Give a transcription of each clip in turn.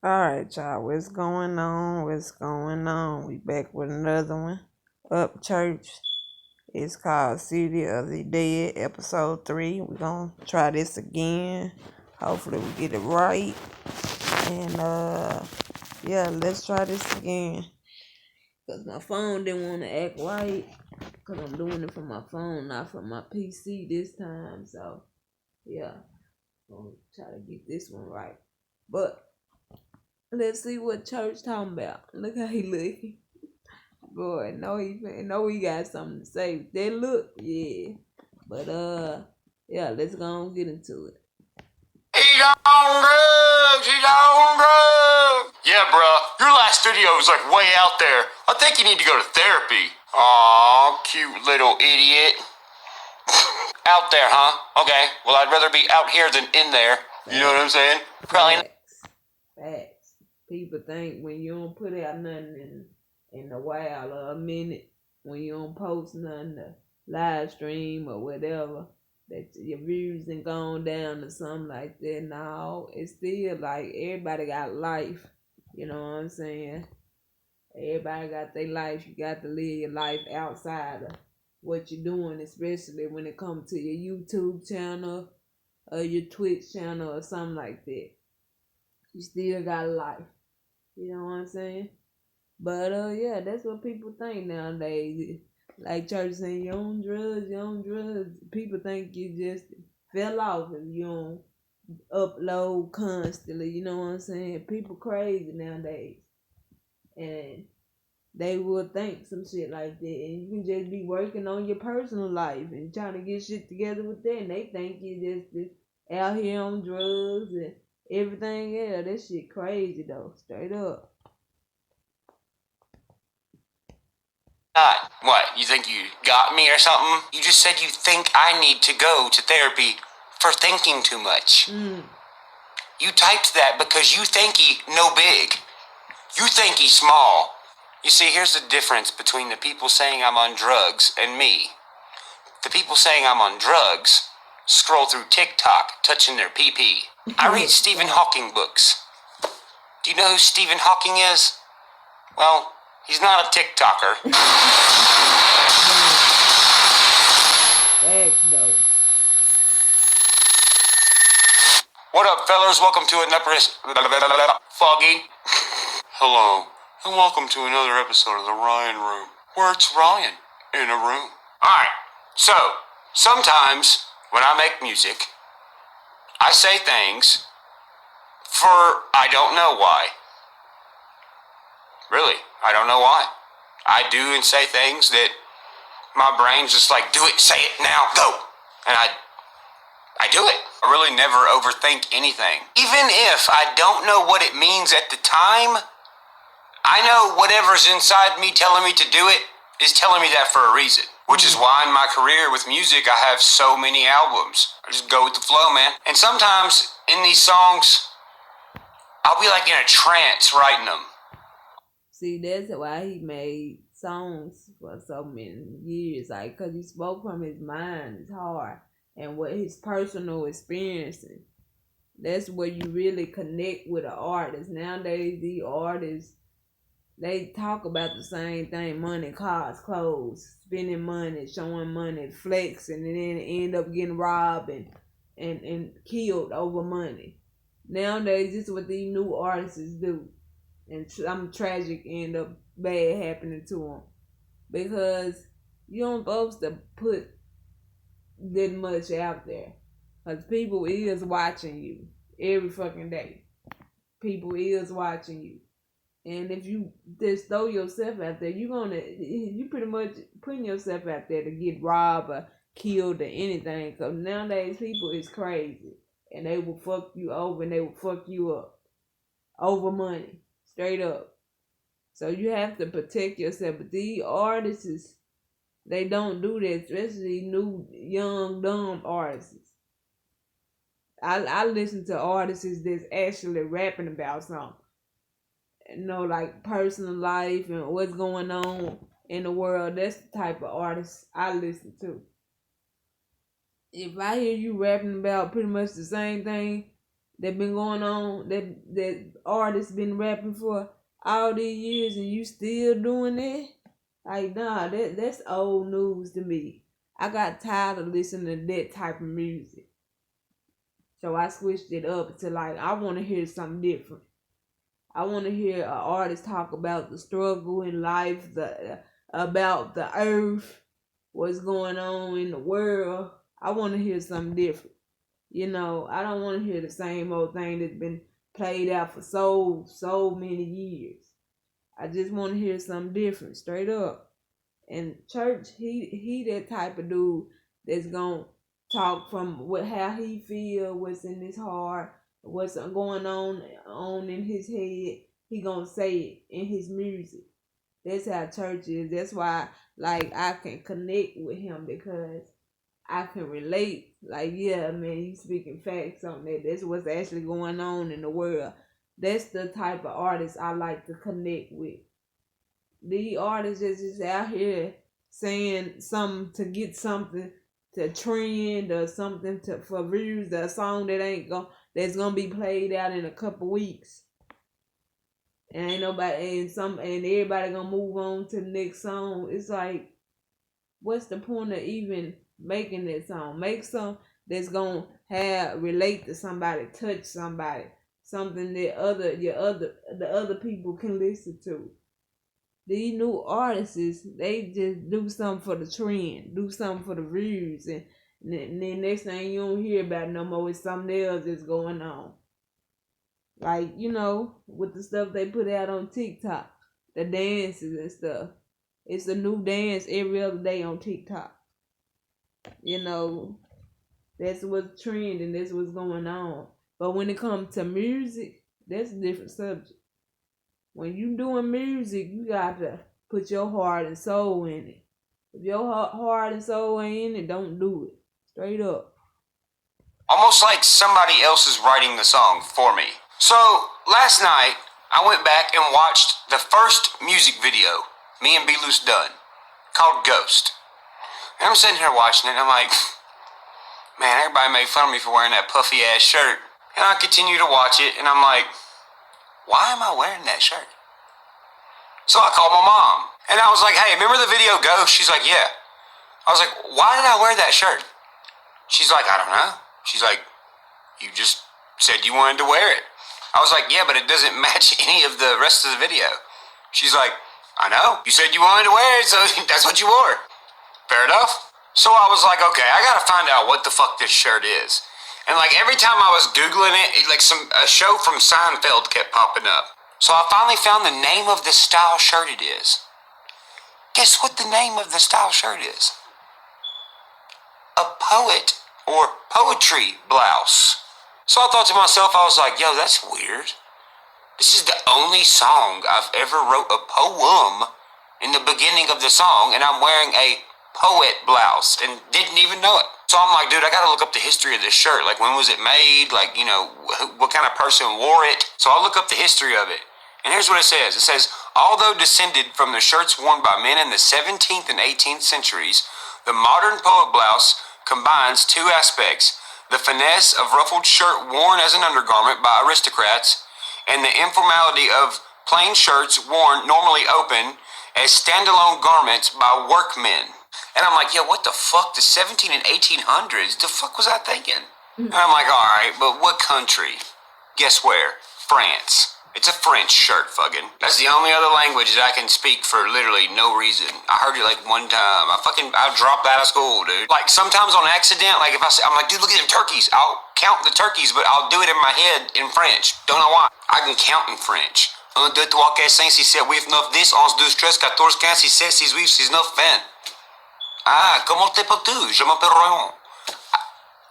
Alright, y'all, what's going on? What's going on? We back with another one. Upchurch. It's called City of the Dead, episode 3. We're gonna try this again. Hopefully we get it right. And yeah, let's try this again. Cause my phone didn't want to act right. Cause I'm doing it from my phone, not from my PC this time. So yeah, I'm gonna try to get this one right. But let's see what church talking about. Look how he looking. Boy, know he got something to say. They look, yeah. But yeah, let's go and get into it. He's on drugs. He's on drugs. Yeah, bruh. Your last video was like way out there. I think you need to go to therapy. Aw, cute little idiot. Out there, huh? Okay. Well, I'd rather be out here than in there. You know what I'm saying? Probably. Facts. People think when you don't put out nothing in a while or a minute, when you don't post nothing, to live stream or whatever, that your views done gone down or something like that. No, it's still like everybody got life. You know what I'm saying? Everybody got their life. You got to live your life outside of what you're doing, especially when it comes to your YouTube channel or your Twitch channel or something like that. You still got a life. You know what I'm saying? But yeah, that's what people think nowadays. Like church saying you on drugs. People think you just fell off if you don't upload constantly. You know what I'm saying? People crazy nowadays, and they will think some shit like that, and you can just be working on your personal life and trying to get shit together with that, and they think you just out here on drugs and everything else. That shit crazy though, straight up. What? You think you got me or something? You just said you think I need to go to therapy for thinking too much. You typed that because you think he no big. You think he's small. You see, here's the difference between the people saying I'm on drugs and me. The people saying I'm on drugs scroll through TikTok touching their pee-pee. I read Stephen Hawking books. Do you know who Stephen Hawking is? Well, he's not a TikToker. Facts though. What up, fellas? Welcome to another Foggy. Hello, and welcome to another episode of the Ryan Room, where it's Ryan in a room. Alright, so, sometimes when I make music, I say things for I don't know why. Really, I don't know why. I do and say things that my brain's just like, do it, say it now, go. And I do it. I really never overthink anything. Even if I don't know what it means at the time, I know whatever's inside me telling me to do it is telling me that for a reason. Which is why in my career with music, I have so many albums. I just go with the flow, man. And sometimes in these songs, I'll be like in a trance writing them. See, that's why he made songs for so many years, like, cause he spoke from his mind, his heart, and what his personal experiencing. That's where you really connect with an artist. Nowadays, the artists, they talk about the same thing: money, cars, clothes, spending money, showing money, flexing, and then end up getting robbed and killed over money. Nowadays, this is what these new artists do, and some tragic end up bad happening to them because you don't supposed to put that much out there, because people is watching you every fucking day. People is watching you. And if you just throw yourself out there, you pretty much putting yourself out there to get robbed or killed or anything. Because nowadays people is crazy, and they will fuck you over and they will fuck you up over money, straight up. So you have to protect yourself. But these artists, they don't do that, especially new, young, dumb artists. I listen to artists that's actually rapping about something. You know, like personal life and what's going on in the world. That's the type of artist I listen to. If I hear you rapping about pretty much the same thing that been going on, that artists been rapping for all these years, and you still doing that? Like, nah, that's old news to me. I got tired of listening to that type of music. So I switched it up to like, I want to hear something different. I want to hear an artist talk about the struggle in life, about the earth, what's going on in the world. I want to hear something different. You know, I don't want to hear the same old thing that's been played out for so many years. I just want to hear something different, straight up. And Church, he that type of dude that's gonna talk from how he feel, what's in his heart, what's going on in his head. He gonna say it in his music. That's how Church is. That's why, like, I can connect with him, because I can relate. Like, yeah, man, you speaking facts on that. That's what's actually going on in the world. That's the type of artist I like to connect with. These artists is just out here saying something to get something to trend, or something for views, or a song that's gonna be played out in a couple weeks. And ain't nobody and everybody gonna move on to the next song. It's like, what's the point of even making that song? Make some that's gonna relate to somebody, touch somebody, something that the other people can listen to. These new artists, they just do something for the trend, do something for the views, and then next thing you don't hear about no more, is something else that's going on. Like, you know, with the stuff they put out on TikTok, the dances and stuff. It's a new dance every other day on TikTok. You know, that's what's trending, that's what's going on. But when it comes to music, that's a different subject. When you doing music, you got to put your heart and soul in it. If your heart and soul ain't in it, don't do it. Straight up. Almost like somebody else is writing the song for me. So, last night, I went back and watched the first music video me and B-Loose done, called Ghost. And I'm sitting here watching it, and I'm like, man, everybody made fun of me for wearing that puffy-ass shirt. And I continue to watch it, and I'm like, why am I wearing that shirt? So I called my mom, and I was like, hey, remember the video Ghost? She's like, yeah. I was like, why did I wear that shirt? She's like, I don't know. She's like, you just said you wanted to wear it. I was like, yeah, but it doesn't match any of the rest of the video. She's like, I know. You said you wanted to wear it, so that's what you wore. Fair enough. So I was like, okay, I gotta find out what the fuck this shirt is. And like every time I was Googling it, like a show from Seinfeld kept popping up. So I finally found the name of the style shirt it is. Guess what the name of the style shirt is? A poet or poetry blouse. So I thought to myself, I was like, yo, that's weird. This is the only song I've ever wrote a poem in the beginning of the song, and I'm wearing a poet blouse and didn't even know it. So I'm like, dude, I gotta look up the history of this shirt. Like, when was it made? Like, you know, what kind of person wore it? So I'll look up the history of it. And here's what it says. It says, although descended from the shirts worn by men in the 17th and 18th centuries, the modern poet blouse combines two aspects: the finesse of ruffled shirt worn as an undergarment by aristocrats, and the informality of plain shirts worn normally open as standalone garments by workmen. And I'm like, yo, what the fuck? The 17 and 1800s? The fuck was I thinking? And I'm like, all right, but what country? Guess where? France. It's a French shirt, fucking. That's the only other language that I can speak for literally no reason. I heard it like one time. I dropped out of school, dude. Like sometimes on accident, like if I'm like, dude, look at them turkeys. I'll count the turkeys, but I'll do it in my head in French. Don't know why. I can count in French. 1, 2, 3, 4, 5, 6, 7, 8, 9, 10, 11, 12, 13, 14, 15, 16, 17, 18, 19, 20. Ah, comment t'appelles-tu? Je m'appelle Royan.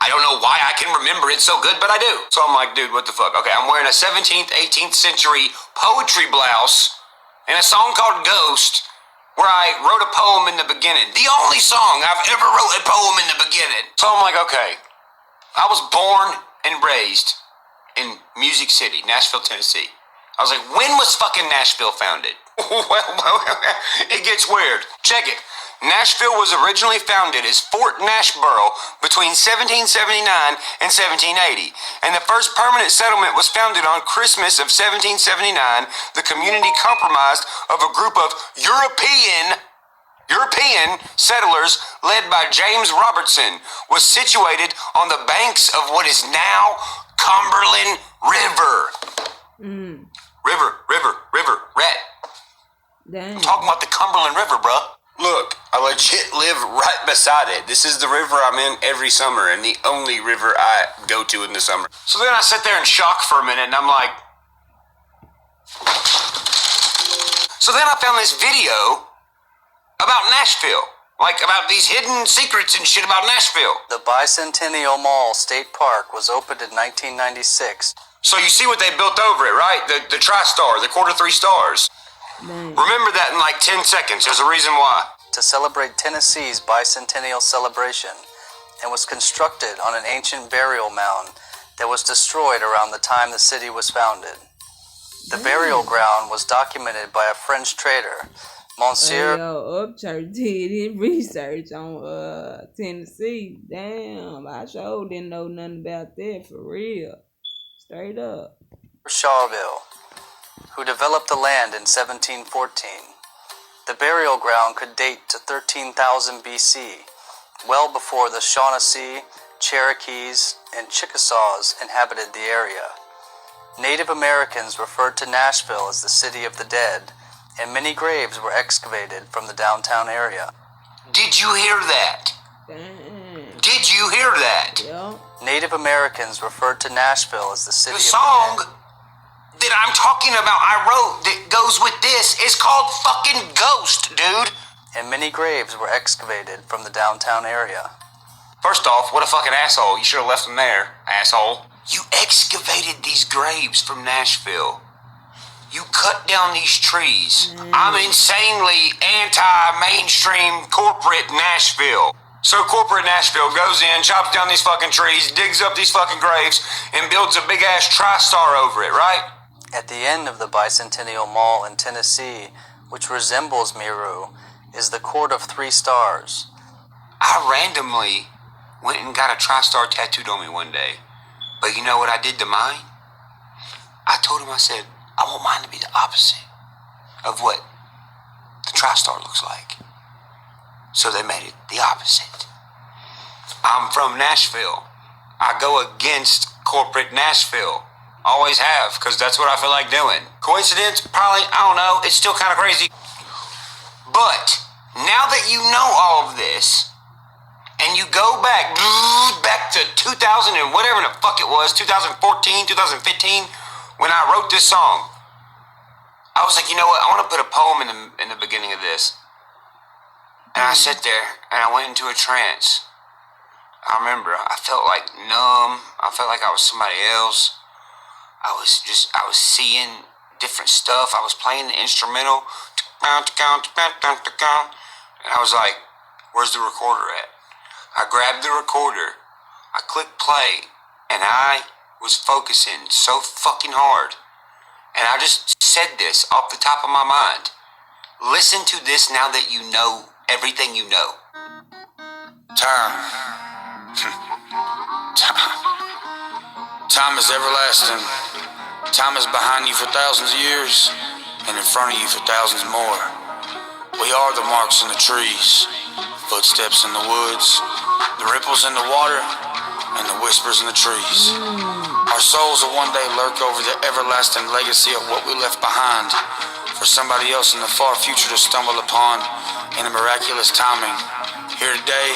I don't know why I can remember it so good, but I do. So I'm like, dude, what the fuck? Okay, I'm wearing a 17th, 18th century poetry blouse and a song called Ghost, where I wrote a poem in the beginning. The only song I've ever wrote a poem in the beginning. So I'm like, okay, I was born and raised in Music City, Nashville, Tennessee. I was like, when was fucking Nashville founded? Well, it gets weird. Check it. Nashville was originally founded as Fort Nashboro between 1779 and 1780, and the first permanent settlement was founded on Christmas of 1779. The community comprised of a group of European settlers led by James Robertson, was situated on the banks of what is now Cumberland River. River, rat. Dang. I'm talking about the Cumberland River, bruh. Look, I legit live right beside it. This is the river I'm in every summer, and the only river I go to in the summer. So then I sit there in shock for a minute, and I'm like... So then I found this video about Nashville. Like, about these hidden secrets and shit about Nashville. The Bicentennial Mall State Park was opened in 1996. So you see what they built over it, right? The Tri-Star, the quarter 3 stars. Dang. Remember that in like 10 seconds. There's a reason why. To celebrate Tennessee's bicentennial celebration, and was constructed on an ancient burial mound that was destroyed around the time the city was founded. The burial ground was documented by a French trader, Monsieur... Upchurch did his research on Tennessee. Damn, I sure didn't know nothing about that, for real. Straight up. Charville, who developed the land in 1714. The burial ground could date to 13,000 BC, well before the Shawnee, Cherokees, and Chickasaws inhabited the area. Native Americans referred to Nashville as the City of the Dead, and many graves were excavated from the downtown area. Did you hear that? Damn. Did you hear that? Yep. Native Americans referred to Nashville as the City The of song the Dead. that I'm talking about, I wrote, that goes with this, is called fucking Ghost, dude. And many graves were excavated from the downtown area. First off, what a fucking asshole. You should have left them there, asshole. You excavated these graves from Nashville. You cut down these trees. I'm insanely anti-mainstream corporate Nashville. So corporate Nashville goes in, chops down these fucking trees, digs up these fucking graves, and builds a big-ass Tri-Star over it, right? At the end of the Bicentennial Mall in Tennessee, which resembles Meru, is the Court of 3 Stars. I randomly went and got a Tri-Star tattooed on me one day. But you know what I did to mine? I told him, I said, I want mine to be the opposite of what the Tri-Star looks like. So they made it the opposite. I'm from Nashville. I go against corporate Nashville. Always have, because that's what I feel like doing. Coincidence? Probably, I don't know. It's still kind of crazy. But now that you know all of this, and you go back to 2000 and whatever the fuck it was, 2014, 2015, when I wrote this song, I was like, you know what? I want to put a poem in the beginning of this. And I sat there and I went into a trance. I remember I felt like numb. I felt like I was somebody else. I was seeing different stuff. I was playing the instrumental. And I was like, where's the recorder at? I grabbed the recorder. I clicked play. And I was focusing so fucking hard. And I just said this off the top of my mind. Listen to this now that you know everything you know. Time. Time is everlasting. Time is behind you for thousands of years, and in front of you for thousands more. We are the marks in the trees, footsteps in the woods, the ripples in the water, and the whispers in the trees. Our souls will one day lurk over the everlasting legacy of what we left behind for somebody else in the far future to stumble upon in a miraculous timing. Here today,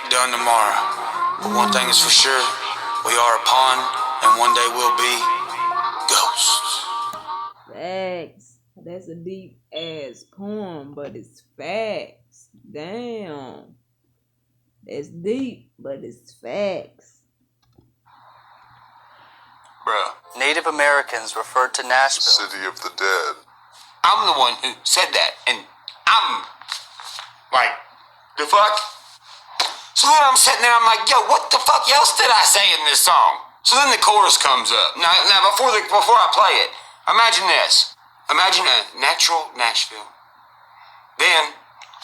done tomorrow. But one thing is for sure, we are upon, and one day will be, ghosts. Facts. That's a deep ass poem, but it's facts. Damn. That's deep, but it's facts. Bruh. Native Americans referred to Nashville. City of the Dead. I'm the one who said that, and I'm like, the fuck? So then I'm sitting there, I'm like, yo, what the fuck else did I say in this song? So then the chorus comes up. Now before I play it, imagine this. Imagine a natural Nashville. Then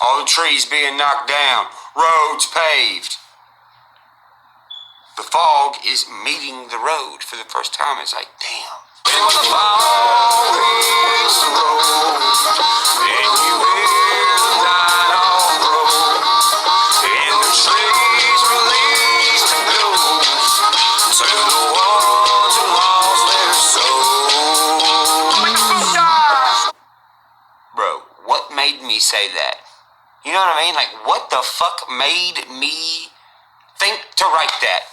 All the trees being knocked down, roads paved. The fog is meeting the road for the first time. It's like, damn. When the fog hits the road, and you hear the night all grow, and the trees release the ghosts to the ones who lost their souls. Bro, what made me say that? You know what I mean? Like, what the fuck made me think to write that?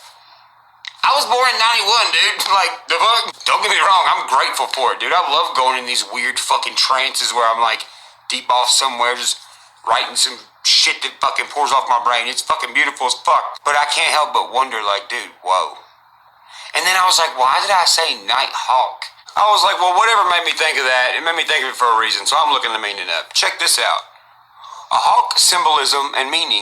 I was born in 91, dude. Like, the fuck? Don't get me wrong, I'm grateful for it, dude. I love going in these weird fucking trances where I'm like deep off somewhere just writing some shit that fucking pours off my brain. It's fucking beautiful as fuck. But I can't help but wonder, like, dude, whoa. And then I was like, why did I say night hawk? I was like, well, whatever made me think of that, it made me think of it for a reason, so I'm looking the meaning up. Check this out. A hawk symbolism and meaning